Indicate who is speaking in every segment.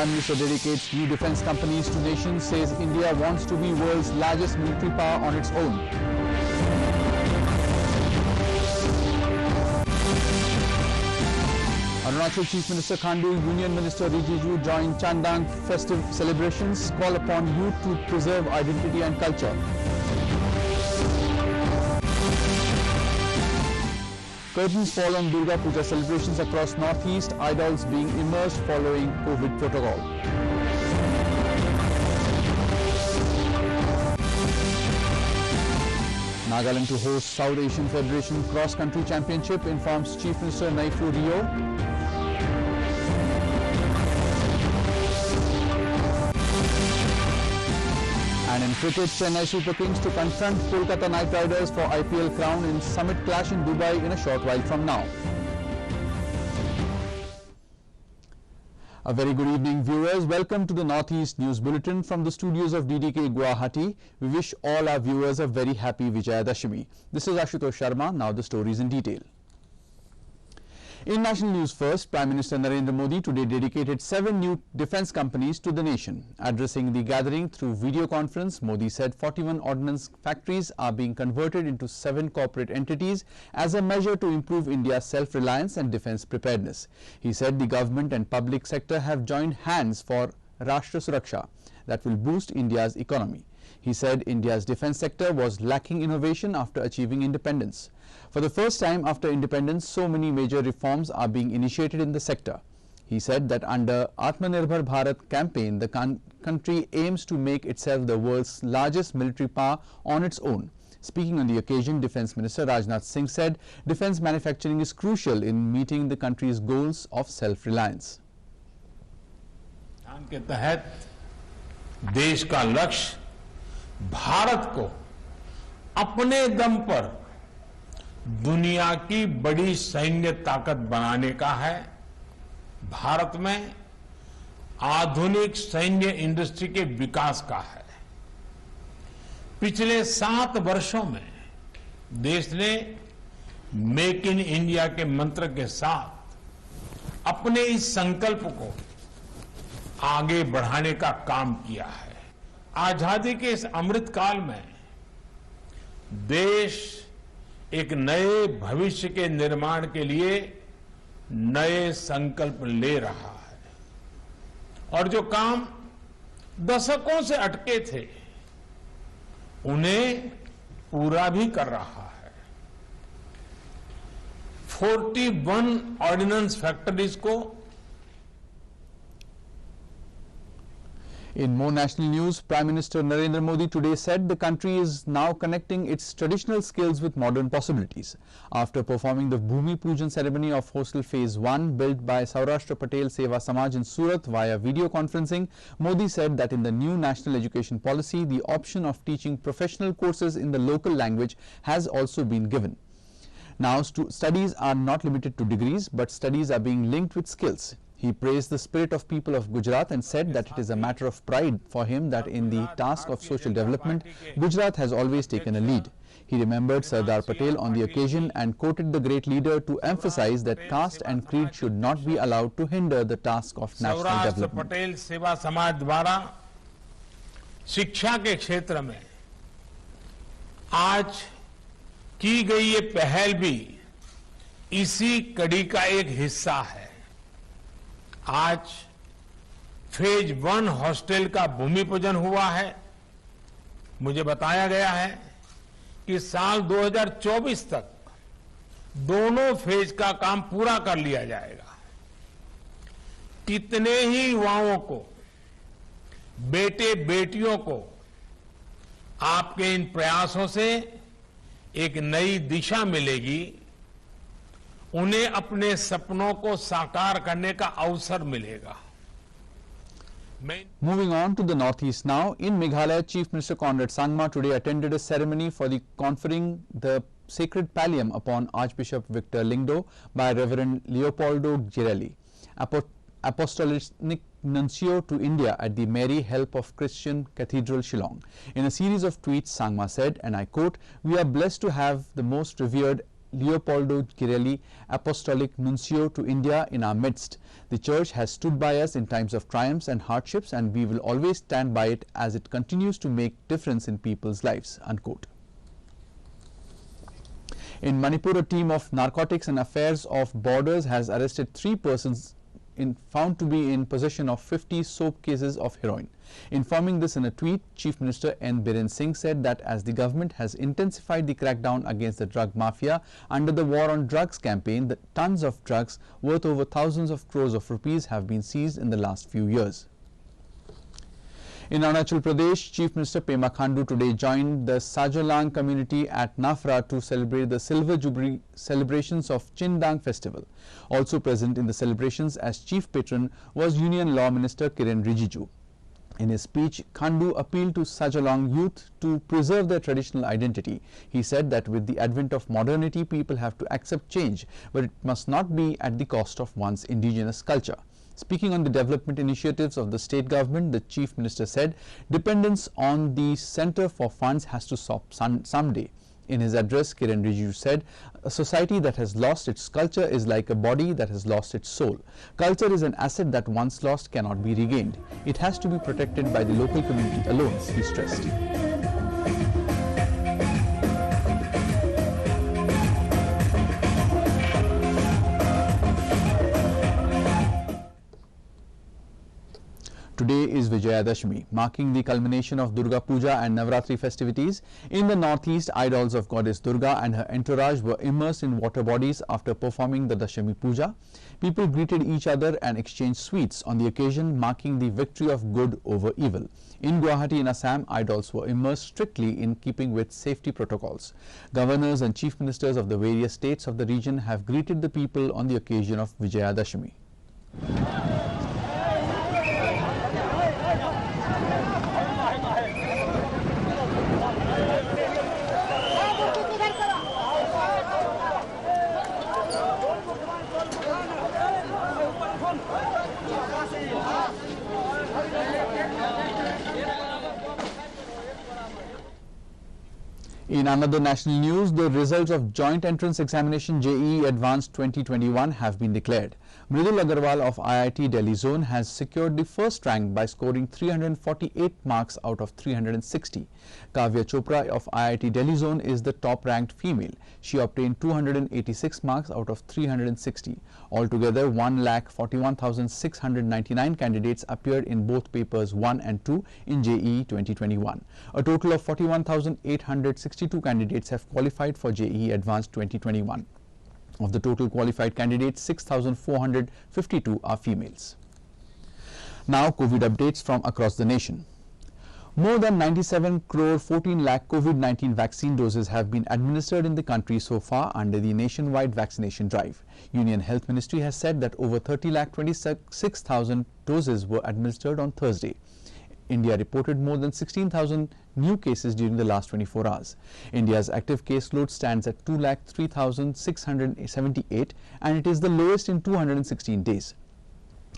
Speaker 1: Prime Minister dedicates new defence companies to nations, says India wants to be world's largest military power on its own. Arunachal Chief Minister Khandu, Union Minister Rijiju joined Chandang festive celebrations, call upon youth to preserve identity and culture. Curtains fall on Durga Puja celebrations across Northeast, idols being immersed following COVID protocol. Nagaland to host South Asian Federation Cross Country Championship, informs Chief Minister Naifu Rio. And in cricket, Chennai Super Kings to confront Kolkata Knight Riders for IPL crown in summit clash in Dubai in a short while from now. A very good evening, viewers. Welcome to the Northeast News Bulletin from the studios of DDK Guwahati. We wish all our viewers a very happy Vijayadashami. This is Ashutosh Sharma. Now the stories in detail. In national news first, Prime Minister Narendra Modi today dedicated 7 new defence companies to the nation. Addressing the gathering through video conference, Modi said 41 ordnance factories are being converted into 7 corporate entities as a measure to improve India's self-reliance and defence preparedness. He said the government and public sector have joined hands for Rashtra Suraksha that will boost India's economy. He said India's defence sector was lacking innovation after achieving independence. For the first time after independence, so many major reforms are being initiated in the sector. He said that under Atmanirbhar Bharat campaign, the country aims to make itself the world's largest military power on its own. Speaking on the occasion, Defence Minister Rajnath Singh said defence manufacturing is crucial in meeting the country's goals of self-reliance.
Speaker 2: के तहत देश का लक्ष्य भारत को अपने दम पर दुनिया की बड़ी सैन्य ताकत बनाने का है। भारत में आधुनिक सैन्य इंडस्ट्री के विकास का है। पिछले 7 वर्षों में देश ने मेक इन इंडिया के मंत्र के साथ अपने इस संकल्प को आगे बढ़ाने का काम किया है। आजादी के इस अमृत काल में देश एक नए भविष्य के निर्माण के लिए नए संकल्प ले रहा है और जो काम दशकों से अटके थे उन्हें पूरा भी कर रहा है। 41 ऑर्डिनेंस फैक्ट्रीज को
Speaker 1: In more national news, Prime Minister Narendra Modi today said the country is now connecting its traditional skills with modern possibilities. After performing the Bhumi Pujan ceremony of Hostel Phase 1 built by Saurashtra Patel Seva Samaj in Surat via video conferencing, Modi said that in the new national education policy, the option of teaching professional courses in the local language has also been given. Now studies are not limited to degrees, but studies are being linked with skills. He praised the spirit of people of Gujarat and said that it is a matter of pride for him that in the task of social development, Gujarat has always taken a lead. He remembered Sardar Patel on the occasion and quoted the great leader to emphasize that caste and creed should not be allowed to hinder the task of national development.
Speaker 2: Patel सेवा समाज द्वारा शिक्षा के क्षेत्र में आज की गई ये पहल भी इसी कड़ी का एक हिस्सा है। आज फेज 1 हॉस्टल का भूमि पूजन हुआ है। मुझे बताया गया है कि साल 2024 तक दोनों फेज का काम पूरा कर लिया जाएगा। कितने ही युवाओं को, बेटे बेटियों को आपके इन प्रयासों से एक नई दिशा मिलेगी, उन्हें अपने सपनों को साकार करने का अवसर मिलेगा।
Speaker 1: Moving on to the northeast now, in Meghalaya, Chief Minister Conrad Sangma today attended a ceremony for the conferring the sacred pallium upon Archbishop Victor Lingdo by Reverend Leopoldo Girelli, Apostolic Nuncio to India at the Mary Help of Christian Cathedral, Shillong. In a series of tweets, Sangma said, and I quote, "We are blessed to have the most revered Leopoldo Girelli, Apostolic Nuncio to India, in our midst. The Church has stood by us in times of triumphs and hardships, and we will always stand by it as it continues to make difference in people's lives." Unquote. In Manipur, a team of Narcotics and Affairs of Borders has arrested 3 persons found to be in possession of 50 soap cases of heroin. Informing this in a tweet, Chief Minister N. Biren Singh said that as the government has intensified the crackdown against the drug mafia under the War on Drugs campaign, the tons of drugs worth over thousands of crores of rupees have been seized in the last few years. In Arunachal Pradesh, Chief Minister Pema Khandu today joined the Sajalang community at Nafra to celebrate the Silver Jubilee celebrations of Chindang festival. Also present in the celebrations as chief patron was Union Law Minister Kiren Rijiju. In his speech, Khandu appealed to Sajalang youth to preserve their traditional identity. He said that with the advent of modernity, people have to accept change, but it must not be at the cost of one's indigenous culture. Speaking on the development initiatives of the state government, the Chief Minister said dependence on the centre for funds has to stop someday. In his address, Kiren Rijiju said, "A society that has lost its culture is like a body that has lost its soul. Culture is an asset that once lost cannot be regained. It has to be protected by the local community alone," he stressed. Today is Vijayadashmi, marking the culmination of Durga Puja and Navratri festivities. In the northeast, idols of goddess Durga and her entourage were immersed in water bodies after performing the Dashami Puja. People greeted each other and exchanged sweets on the occasion, marking the victory of good over evil. In Guwahati in Assam, idols were immersed strictly in keeping with safety protocols. Governors and chief ministers of the various states of the region have greeted the people on the occasion of Vijayadashami. In another national news, the results of Joint Entrance Examination JEE Advanced 2021 have been declared. Mridul Agarwal of IIT Delhi Zone has secured the first rank by scoring 348 marks out of 360. Kavya Chopra of IIT Delhi Zone is the top-ranked female. She obtained 286 marks out of 360. Altogether, 1,41,699 candidates appeared in both papers 1 and 2 in JEE 2021. A total of 41,862 candidates have qualified for JEE Advanced 2021. Of the total qualified candidates, 6,452 are females. Now, COVID updates from across the nation. More than 97 crore 14 lakh COVID-19 vaccine doses have been administered in the country so far under the nationwide vaccination drive. Union Health Ministry has said that over 30 lakh 26,000 doses were administered on Thursday. India reported more than 16,000 new cases during the last 24 hours. India's active caseload stands at 2,03,678 and it is the lowest in 216 days.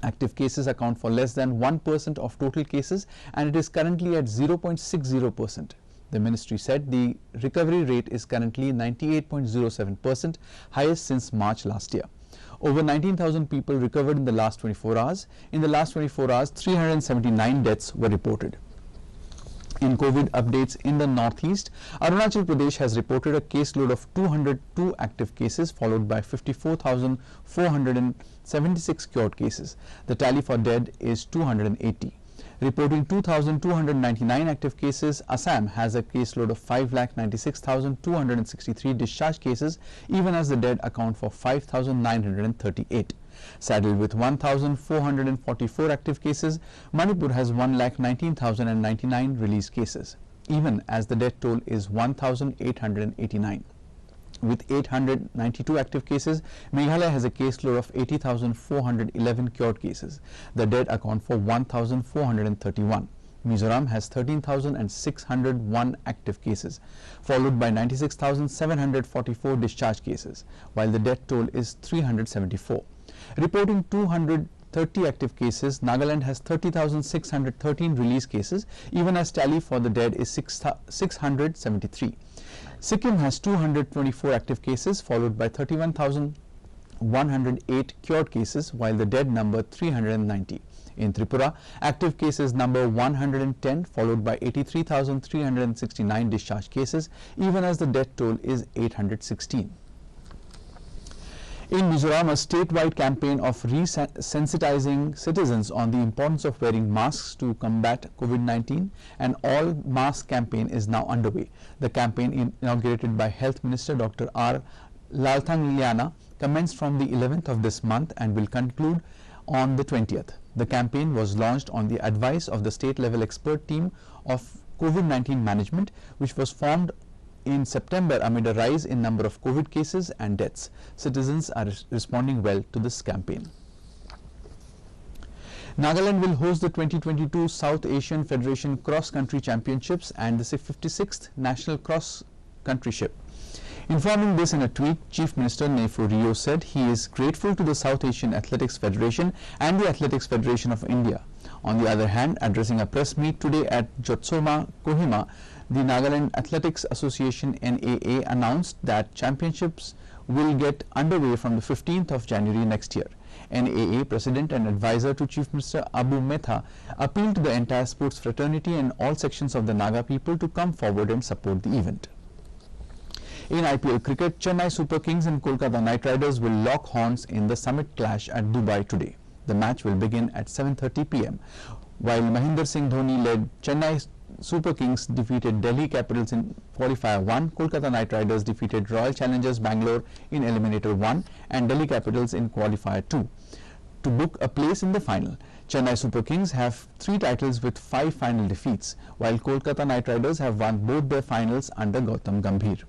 Speaker 1: Active cases account for less than 1% of total cases and it is currently at 0.60%. The ministry said the recovery rate is currently 98.07%, highest since March last year. Over 19,000 people recovered in the last 24 hours. In the last 24 hours, 379 deaths were reported. In COVID updates in the northeast, Arunachal Pradesh has reported a caseload of 202 active cases, followed by 54,476 cured cases. The tally for dead is 280. Reporting 2,299 active cases, Assam has a caseload of 5,96,263 discharged cases, even as the dead account for 5,938. Saddled with 1,444 active cases, Manipur has 1,19,099 released cases, even as the death toll is 1,889. With 892 active cases, Meghalaya has a caseload of 80,411 cured cases. The dead account for 1,431. Mizoram has 13,601 active cases, followed by 96,744 discharged cases, while the death toll is 374. Reporting 200 30 active cases, Nagaland has 30,613 released cases, even as tally for the dead is 673. Sikkim has 224 active cases, followed by 31,108 cured cases, while the dead number 390. In Tripura, active cases number 110, followed by 83,369 discharge cases, even as the death toll is 816. In Mizoram, a statewide campaign of resensitizing citizens on the importance of wearing masks to combat COVID-19, an all-mask campaign is now underway. The campaign, inaugurated by Health Minister Dr. R. Lalthangliana, commenced from the 11th of this month and will conclude on the 20th. The campaign was launched on the advice of the state-level expert team of COVID-19 management, which was formed in September amid a rise in number of COVID cases and deaths. Citizens are responding well to this campaign. Nagaland will host the 2022 South Asian Federation Cross Country Championships and the 56th National Cross Country Ship. Informing this in a tweet, Chief Minister Neiphu Rio said he is grateful to the South Asian Athletics Federation and the Athletics Federation of India. On the other hand, addressing a press meet today at Jotsoma, Kohima, the Nagaland Athletics Association NAA announced that championships will get underway from the 15th of January next year. NAA President and Advisor to Chief Minister Abu Metha appealed to the entire sports fraternity and all sections of the Naga people to come forward and support the event. In IPL cricket, Chennai Super Kings and Kolkata Knight Riders will lock horns in the summit clash at Dubai today. The match will begin at 7:30 p.m. While Mahendra Singh Dhoni led Chennai Super Kings defeated Delhi Capitals in Qualifier 1, Kolkata Knight Riders defeated Royal Challengers Bangalore in Eliminator 1 and Delhi Capitals in Qualifier 2 to book a place in the final. Chennai Super Kings have 3 titles with 5 final defeats, while Kolkata Knight Riders have won both their finals under Gautam Gambhir.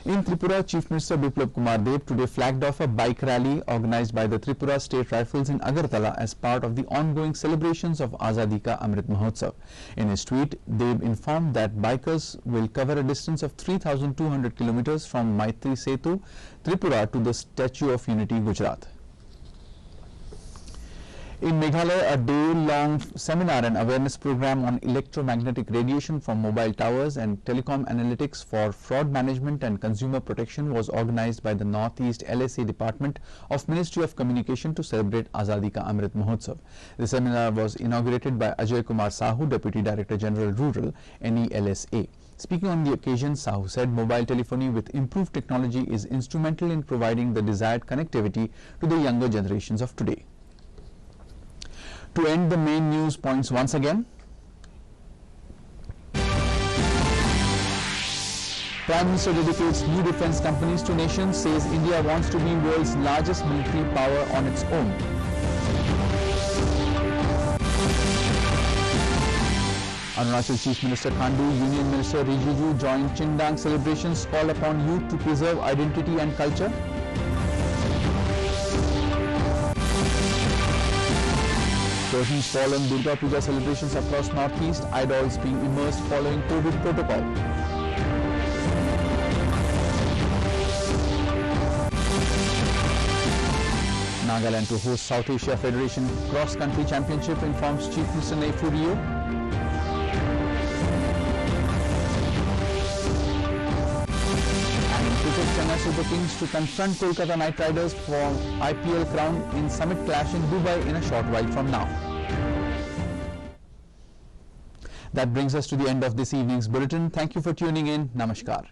Speaker 1: In Tripura, Chief Minister Biplab Kumar Deb today flagged off a bike rally organized by the Tripura State Rifles in Agartala as part of the ongoing celebrations of Azadi Ka Amrit Mahotsav. In his tweet, Deb informed that bikers will cover a distance of 3,200 kilometers from Maitri Setu, Tripura to the Statue of Unity, Gujarat. In Meghalaya, a day-long seminar and awareness program on electromagnetic radiation from mobile towers and telecom analytics for fraud management and consumer protection was organized by the Northeast LSA Department of Ministry of Communication to celebrate Azadi Ka Amrit Mahotsav. The seminar was inaugurated by Ajay Kumar Sahu, Deputy Director General Rural, NELSA. Speaking on the occasion, Sahu said mobile telephony with improved technology is instrumental in providing the desired connectivity to the younger generations of today. To end the main news points once again, Prime Minister dedicates new defence companies to nation, says India wants to be world's largest military power on its own. Arunachal Chief Minister Khandu, Union Minister Rijiju joined Chindang celebrations, call upon youth to preserve identity and culture. Curtains fall on Durga Puja celebrations across Northeast, idols being immersed following COVID protocol. Nagaland to host South Asia Federation Cross Country Championship, informs Chief Minister Neiphu Rio. And in cricket, Chennai Super Kings to confront Kolkata Knight Riders for IPL crown in summit clash in Dubai in a short while from now. That brings us to the end of this evening's bulletin. Thank you for tuning in. Namaskar.